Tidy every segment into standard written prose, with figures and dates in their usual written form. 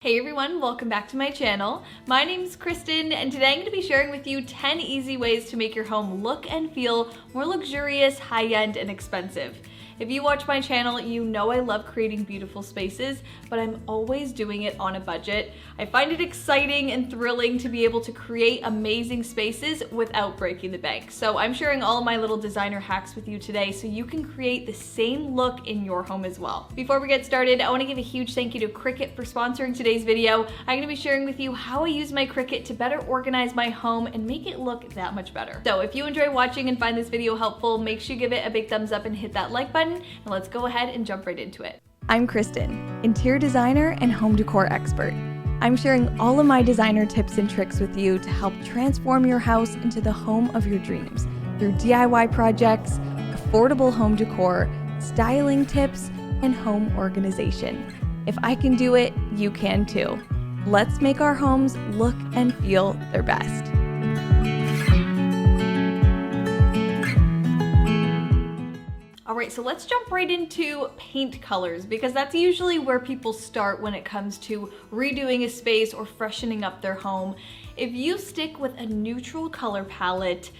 Hey everyone, welcome back to my channel. My name is Kristen and today I'm going to be sharing with you 10 easy ways to make your home look and feel more luxurious, high-end, and expensive. If you watch my channel, you know I love creating beautiful spaces, but I'm always doing it on a budget. I find it exciting and thrilling to be able to create amazing spaces without breaking the bank. So I'm sharing all of my little designer hacks with you today so you can create the same look in your home as well. Before we get started, I want to give a huge thank you to Cricut for sponsoring today's video. I'm going to be sharing with you how I use my Cricut to better organize my home and make it look that much better. So if you enjoy watching and find this video helpful, make sure you give it a big thumbs up and hit that like button. And let's go ahead and jump right into it. I'm Kristen, interior designer and home decor expert. I'm sharing all of my designer tips and tricks with you to help transform your house into the home of your dreams through DIY projects, affordable home decor, styling tips, and home organization. If I can do it, you can too. Let's make our homes look and feel their best. Alright, so let's jump right into paint colors because that's usually where people start when it comes to redoing a space or freshening up their home. If you stick with a neutral color palette,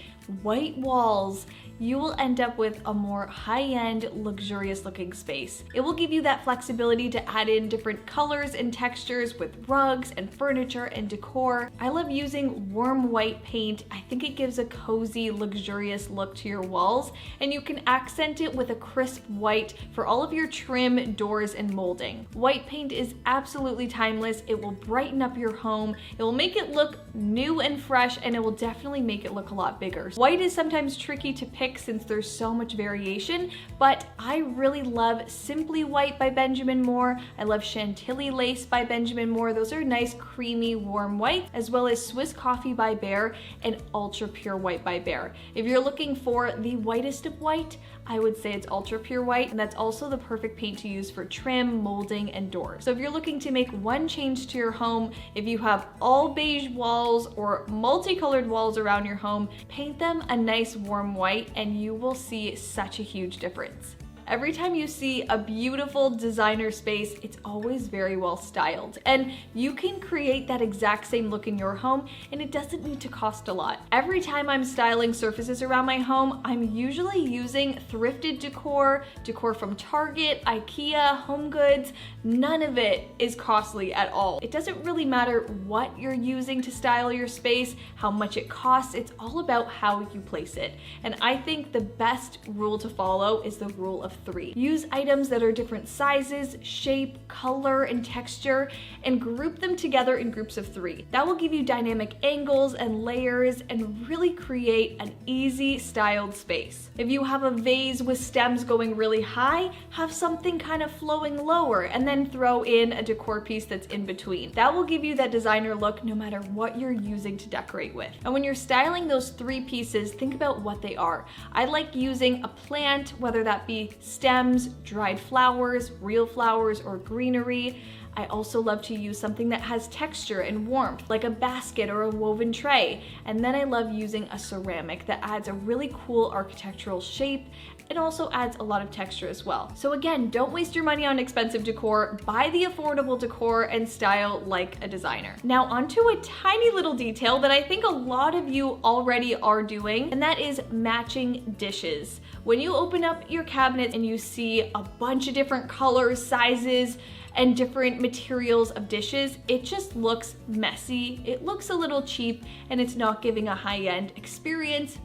white walls, you will end up with a more high-end, luxurious looking space. It will give you that flexibility to add in different colors and textures with rugs and furniture and decor. I love using warm white paint. I think it gives a cozy, luxurious look to your walls, and you can accent it with a crisp white for all of your trim, doors, and molding. White paint is absolutely timeless. It will brighten up your home. It will make it look new and fresh, and it will definitely make it look a lot bigger. White is sometimes tricky to pick since there's so much variation, but I really love Simply White by Benjamin Moore. I love Chantilly Lace by Benjamin Moore. Those are nice, creamy, warm white, as well as Swiss Coffee by Behr and Ultra Pure White by Behr. If you're looking for the whitest of white, I would say it's Ultra Pure White, and that's also the perfect paint to use for trim, molding, and doors. So if you're looking to make one change to your home, if you have all beige walls or multicolored walls around your home, paint them a nice warm white and you will see such a huge difference. Every time you see a beautiful designer space, it's always very well styled. And you can create that exact same look in your home, and it doesn't need to cost a lot. Every time I'm styling surfaces around my home, I'm usually using thrifted decor, decor from Target, IKEA, HomeGoods. None of it is costly at all. It doesn't really matter what you're using to style your space, how much it costs. It's all about how you place it. And I think the best rule to follow is the rule of 3. Use items that are different sizes, shape, color, and texture, and group them together in groups of 3. That will give you dynamic angles and layers and really create an easy styled space. If you have a vase with stems going really high, have something kind of flowing lower and then throw in a decor piece that's in between. That will give you that designer look no matter what you're using to decorate with. And when you're styling those 3 pieces, think about what they are. I like using a plant, whether that be stems, dried flowers, real flowers, or greenery. I also love to use something that has texture and warmth, like a basket or a woven tray. And then I love using a ceramic that adds a really cool architectural shape. It also adds a lot of texture as well. So again, don't waste your money on expensive decor, buy the affordable decor and style like a designer. Now onto a tiny little detail that I think a lot of you already are doing, and that is matching dishes. When you open up your cabinet and you see a bunch of different colors, sizes, and different materials of dishes, it just looks messy, it looks a little cheap, and it's not giving a high-end experience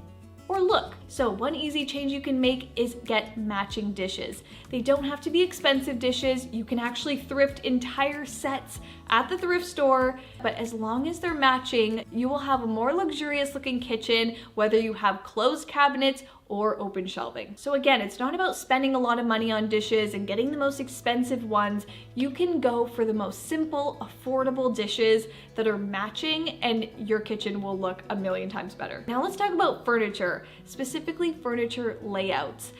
or look. So one easy change you can make is get matching dishes. They don't have to be expensive dishes. You can actually thrift entire sets at the thrift store, but as long as they're matching, you will have a more luxurious looking kitchen, whether you have closed cabinets or open shelving. So again, it's not about spending a lot of money on dishes and getting the most expensive ones. You can go for the most simple, affordable dishes that are matching and your kitchen will look a million times better. Now let's talk about furniture, specifically furniture layouts.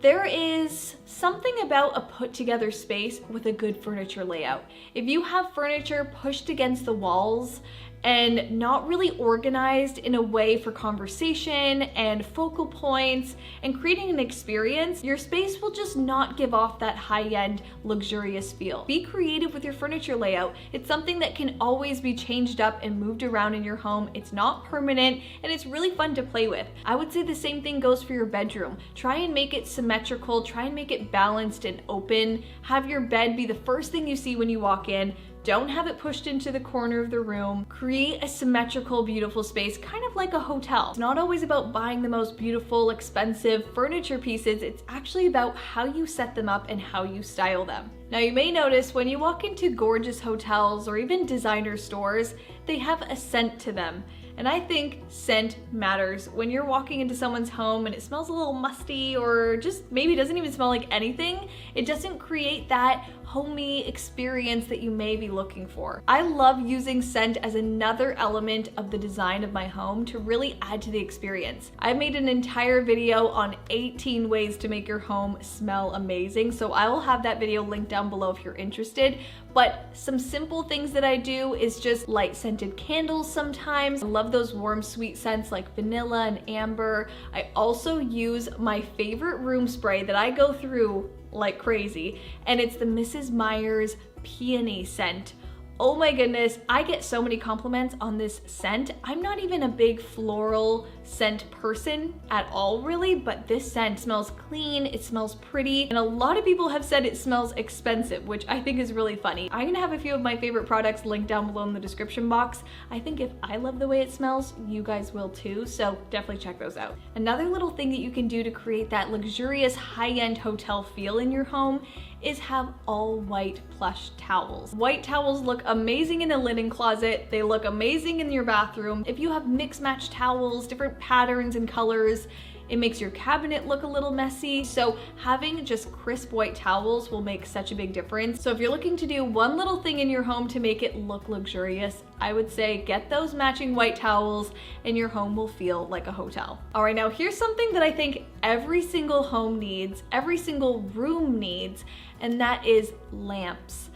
There is something about a put together space with a good furniture layout. If you have furniture pushed against the walls and not really organized in a way for conversation and focal points and creating an experience, your space will just not give off that high-end, luxurious feel. Be creative with your furniture layout. It's something that can always be changed up and moved around in your home. It's not permanent, and it's really fun to play with. I would say the same thing goes for your bedroom. Try and make it symmetrical, try and make it balanced and open. Have your bed be the first thing you see when you walk in. Don't have it pushed into the corner of the room. Create a symmetrical, beautiful space, kind of like a hotel. It's not always about buying the most beautiful, expensive furniture pieces. It's actually about how you set them up and how you style them. Now, you may notice when you walk into gorgeous hotels or even designer stores, they have a scent to them. And I think scent matters. When you're walking into someone's home and it smells a little musty or just maybe doesn't even smell like anything, it doesn't create that homey experience that you may be looking for. I love using scent as another element of the design of my home to really add to the experience. I've made an entire video on 18 ways to make your home smell amazing, so I will have that video linked down below if you're interested. But some simple things that I do is just light scented candles sometimes. I love those warm sweet scents like vanilla and amber. I also use my favorite room spray that I go through like crazy, and it's the Mrs. Meyer's Peony scent. Oh my goodness, I get so many compliments on this scent. I'm not even a big floral scent person at all really, but this scent smells clean, it smells pretty, and a lot of people have said it smells expensive, which I think is really funny. I'm gonna have a few of my favorite products linked down below in the description box. I think if I love the way it smells, you guys will too, so definitely check those out. Another little thing that you can do to create that luxurious high-end hotel feel in your home is have all white plush towels. White towels look amazing in a linen closet. They look amazing in your bathroom. If you have mix match towels, different patterns and colors, it makes your cabinet look a little messy. So having just crisp white towels will make such a big difference. So if you're looking to do one little thing in your home to make it look luxurious, I would say get those matching white towels and your home will feel like a hotel. All right, now here's something that I think every single home needs, every single room needs, and that is lamps.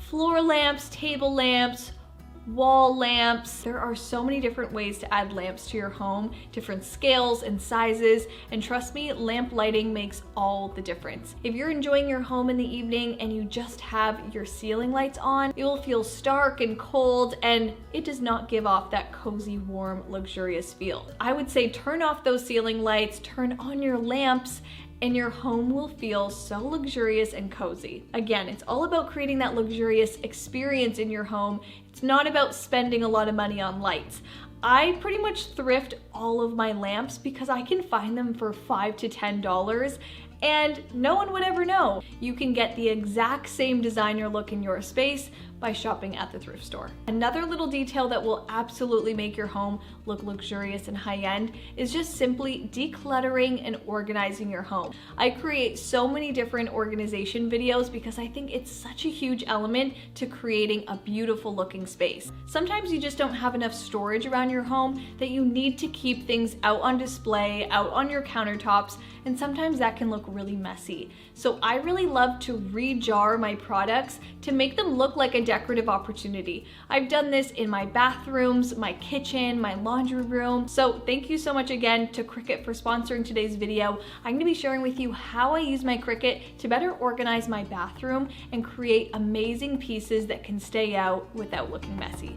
Floor lamps, table lamps, wall lamps. There are so many different ways to add lamps to your home, different scales and sizes, and trust me, lamp lighting makes all the difference. If you're enjoying your home in the evening and you just have your ceiling lights on, it will feel stark and cold, and it does not give off that cozy, warm, luxurious feel. I would say turn off those ceiling lights, turn on your lamps, and your home will feel so luxurious and cozy. Again, it's all about creating that luxurious experience in your home. It's not about spending a lot of money on lights. I pretty much thrift all of my lamps because I can find them for $5 to $10 and no one would ever know. You can get the exact same designer look in your space by shopping at the thrift store. Another little detail that will absolutely make your home look luxurious and high-end is just simply decluttering and organizing your home. I create so many different organization videos because I think it's such a huge element to creating a beautiful looking space. Sometimes you just don't have enough storage around your home that you need to keep things out on display, out on your countertops, and sometimes that can look really messy. So I really love to re-jar my products to make them look like a decorative opportunity. I've done this in my bathrooms, my kitchen, my laundry room. So thank you so much again to Cricut for sponsoring today's video. I'm gonna be sharing with you how I use my Cricut to better organize my bathroom and create amazing pieces that can stay out without looking messy.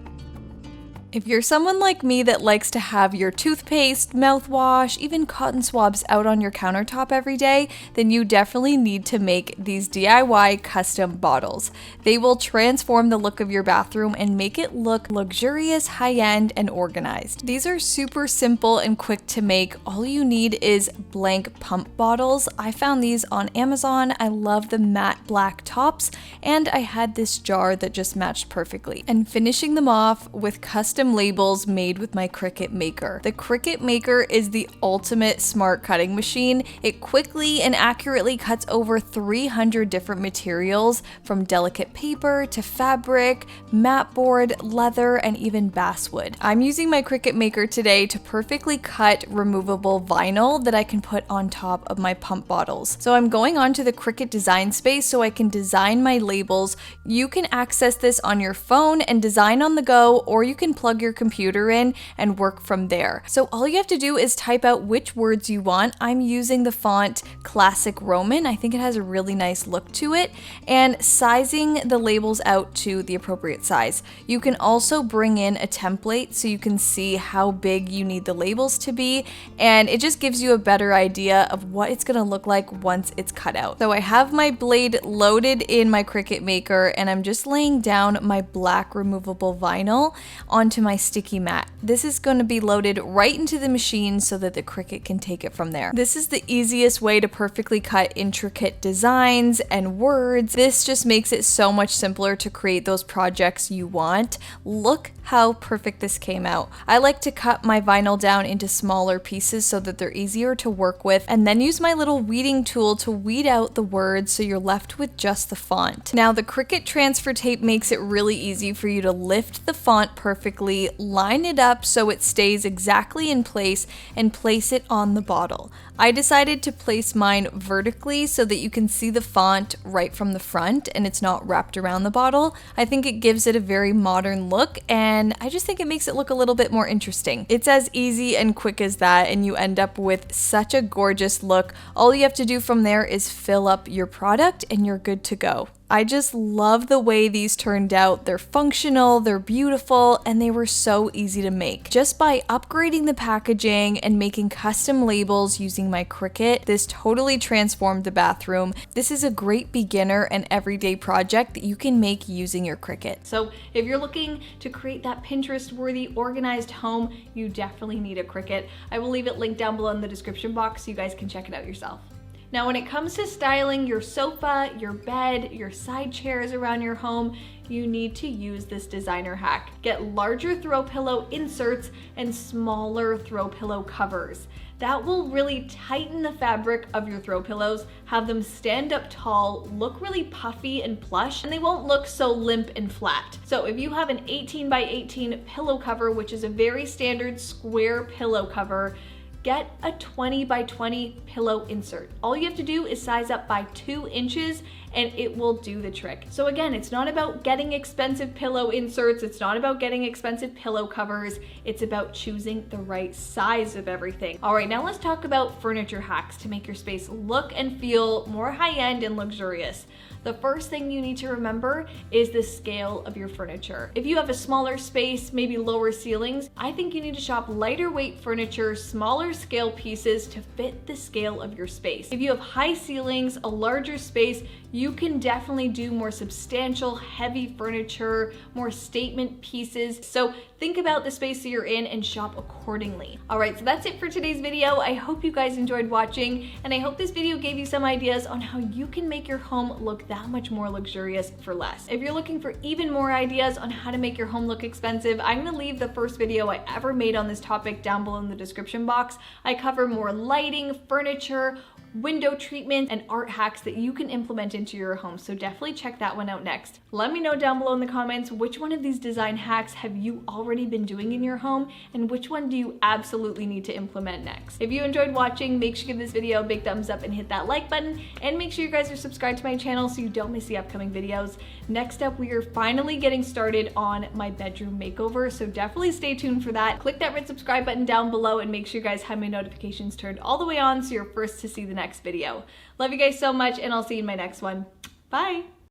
If you're someone like me that likes to have your toothpaste, mouthwash, even cotton swabs out on your countertop every day, then you definitely need to make these DIY custom bottles. They will transform the look of your bathroom and make it look luxurious, high-end, and organized. These are super simple and quick to make. All you need is blank pump bottles. I found these on Amazon. I love the matte black tops, and I had this jar that just matched perfectly. And finishing them off with custom labels made with my Cricut Maker. The Cricut Maker is the ultimate smart cutting machine. It quickly and accurately cuts over 300 different materials, from delicate paper to fabric, mat board, leather, and even basswood. I'm using my Cricut Maker today to perfectly cut removable vinyl that I can put on top of my pump bottles. So I'm going on to the Cricut design space so I can design my labels. You can access this on your phone and design on the go, or you can plug plug your computer in and work from there. So all you have to do is type out which words you want. I'm using the font Classic Roman. I think it has a really nice look to it, and sizing the labels out to the appropriate size. You can also bring in a template so you can see how big you need the labels to be, and it just gives you a better idea of what it's gonna look like once it's cut out. So I have my blade loaded in my Cricut Maker, and I'm just laying down my black removable vinyl onto my sticky mat. This is going to be loaded right into the machine so that the Cricut can take it from there. This is the easiest way to perfectly cut intricate designs and words. This just makes it so much simpler to create those projects you want. Look how perfect this came out. I like to cut my vinyl down into smaller pieces so that they're easier to work with, and then use my little weeding tool to weed out the words so you're left with just the font. Now the Cricut transfer tape makes it really easy for you to lift the font perfectly, line it up so it stays exactly in place, and place it on the bottle. I decided to place mine vertically so that you can see the font right from the front and it's not wrapped around the bottle. I think it gives it a very modern look, and I just think it makes it look a little bit more interesting. It's as easy and quick as that, and you end up with such a gorgeous look. All you have to do from there is fill up your product and you're good to go. I just love the way these turned out. They're functional, they're beautiful, and they were so easy to make. Just by upgrading the packaging and making custom labels using my Cricut, this totally transformed the bathroom. This is a great beginner and everyday project that you can make using your Cricut. So if you're looking to create that Pinterest-worthy, organized home, you definitely need a Cricut. I will leave it linked down below in the description box so you guys can check it out yourself. Now, when it comes to styling your sofa, your bed, your side chairs around your home, you need to use this designer hack. Get larger throw pillow inserts and smaller throw pillow covers. That will really tighten the fabric of your throw pillows, have them stand up tall, look really puffy and plush, and they won't look so limp and flat. So if you have an 18 by 18 pillow cover, which is a very standard square pillow cover, get a 20 by 20 pillow insert. All you have to do is size up by 2 inches and it will do the trick. So again, it's not about getting expensive pillow inserts, it's not about getting expensive pillow covers, it's about choosing the right size of everything. All right, now let's talk about furniture hacks to make your space look and feel more high-end and luxurious. The first thing you need to remember is the scale of your furniture. If you have a smaller space, maybe lower ceilings, I think you need to shop lighter weight furniture, smaller scale pieces to fit the scale of your space. If you have high ceilings, a larger space, you can definitely do more substantial, heavy furniture, more statement pieces. So think about the space that you're in and shop accordingly. All right, so that's it for today's video. I hope you guys enjoyed watching, and I hope this video gave you some ideas on how you can make your home look that much more luxurious for less. If you're looking for even more ideas on how to make your home look expensive, I'm gonna leave the first video I ever made on this topic down below in the description box. I cover more lighting, furniture, window treatment, and art hacks that you can implement into your home, so definitely check that one out next. Let me know down below in the comments which one of these design hacks have you already been doing in your home, and which one do you absolutely need to implement next. If you enjoyed watching, make sure to give this video a big thumbs up and hit that like button, and make sure you guys are subscribed to my channel so you don't miss the upcoming videos. Next up, we are finally getting started on my bedroom makeover, so definitely stay tuned for that. Click that red subscribe button down below and make sure you guys have my notifications turned all the way on so you're first to see the next video. Love you guys so much, and I'll see you in my next one. Bye!